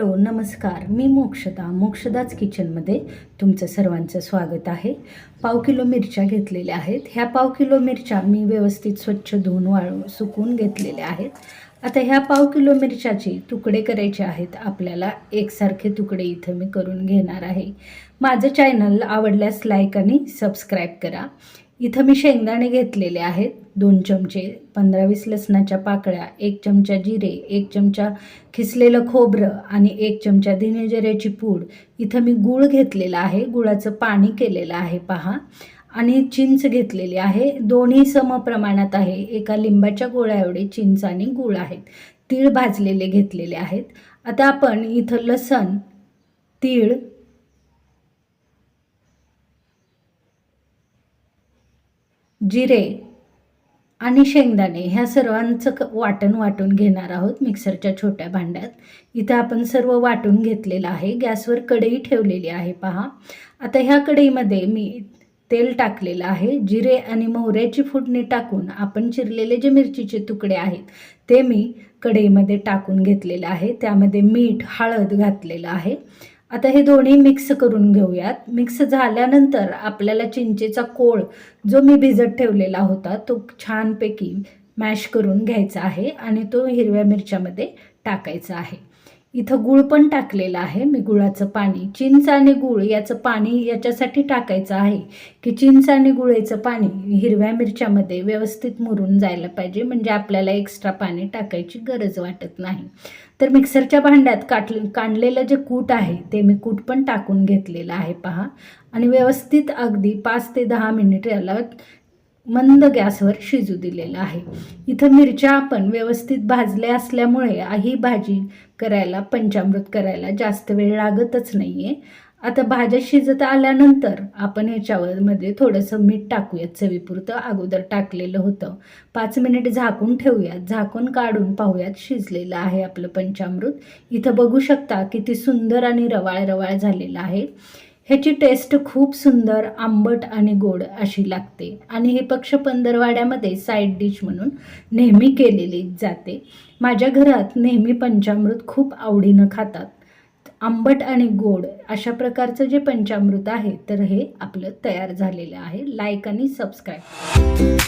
Hello नमस्कार, मी मोक्षदाच किचनमध्ये तुमचं सर्वांचं स्वागत आहे। पाव किलो मिरच्या घेतलेल्या आहेत। ह्या पाव किलो मिरच्या मी व्यवस्थित स्वच्छ धुवून वाळून सुकून घेतलेल्या आहेत। आता ह्या पाव किलो मिरच्याचे तुकडे करायचे आहेत आपल्याला। एकसारखे तुकडे इथं मी करून घेणार आहे। माझं चॅनल आवडल्यास लाईक आणि सबस्क्राईब करा। इथं मी शेंगदाणे घेतलेले आहेत 2 चमचे, 15-20 लसणाच्या पाकळ्या, 1 चमचा जिरे, 1 चमचा खिसलेलं खोबरं आणि 1 चमचा धने जिऱ्याची पूड। इथं मी गूळ घेतलेला आहे, गुळाचं पाणी केलेलं आहे पहा। आणि चिंच घेतलेली आहे, दोन्ही समप्रमाणात आहे। एका लिंबाच्या गोळ्या एवढे चिंच आणि गूळ आहेत। तीळ भाजलेले घेतलेले आहेत। आता आपण इथं लसण, तीळ, जिरे आणि शेंगदाणे ह्या सर्वांचं वाटून घेणार आहोत मिक्सरच्या छोट्या भांड्यात। इथं आपण सर्व वाटून घेतलेलं आहे। गॅसवर कढई ठेवलेली आहे पहा। आता ह्या कढईमध्ये मी तेल टाकलेलं आहे। जिरे आणि मोहऱ्याची फोडणी टाकून आपण चिरलेले जे मिरचीचे तुकडे आहेत ते मी कढईमध्ये टाकून घेतलेले आहे। त्यामध्ये मीठ, हळद घातलेलं आहे। आता हे दोन्ही मिक्स करून घेऊयात। मिक्स झाल्यानंतर आपल्याला चिंचेचा कोळ जो मी भिजत ठेवलेला होता तो छानपैकी मॅश करून घ्यायचा आहे आणि तो हिरव्या मिरच्यामध्ये टाकायचा आहे। इथं गूळ पण टाकलेलं आहे मी, गुळाचं पाणी। चिंच आणि गूळ याचं पाणी याच्यासाठी टाकायचं आहे की चिंच आणि गुळाचं पाणी हिरव्या मिरच्यामध्ये व्यवस्थित मुरून जायला पाहिजे, म्हणजे आपल्याला एक्स्ट्रा पाणी टाकायची गरज वाटत नाही। तर मिक्सरच्या भांड्यात काढलेलं जे कूट आहे ते मी कूट पण टाकून घेतलेलं आहे पहा। आणि व्यवस्थित अगदी 5 ते 10 मिनिट याला मंद गॅसवर शिजू दिलेलं आहे। इथं मिरच्या आपण व्यवस्थित भाजल्या असल्यामुळे ही भाजी करायला, पंचामृत करायला जास्त वेळ लागतच नाहीये। आता भाज्या शिजत आल्यानंतर आपण ह्याच्यामध्ये थोडंसं मीठ टाकूयात चवीपुरतं। अगोदर टाकलेलं होतं। 5 मिनिट झाकून ठेवूयात। झाकून काढून पाहूयात शिजलेलं आहे आपलं पंचामृत। इथं बघू शकता किती सुंदर आणि रवाळ झालेलं आहे। ह्याची टेस्ट खूप सुंदर, आंबट आणि गोड अशी लागते आणि हे पक्ष पंधरवाड्यामध्ये साईड डिश म्हणून नेहमी केलेली जाते। माझ्या घरात नेहमी पंचामृत खूप आवडीनं खातात। आंबट आणि गोड अशा प्रकारचं जे पंचामृत आहे तर हे आपलं तयार झालेलं आहे। लाईक आणि सबस्क्राईब।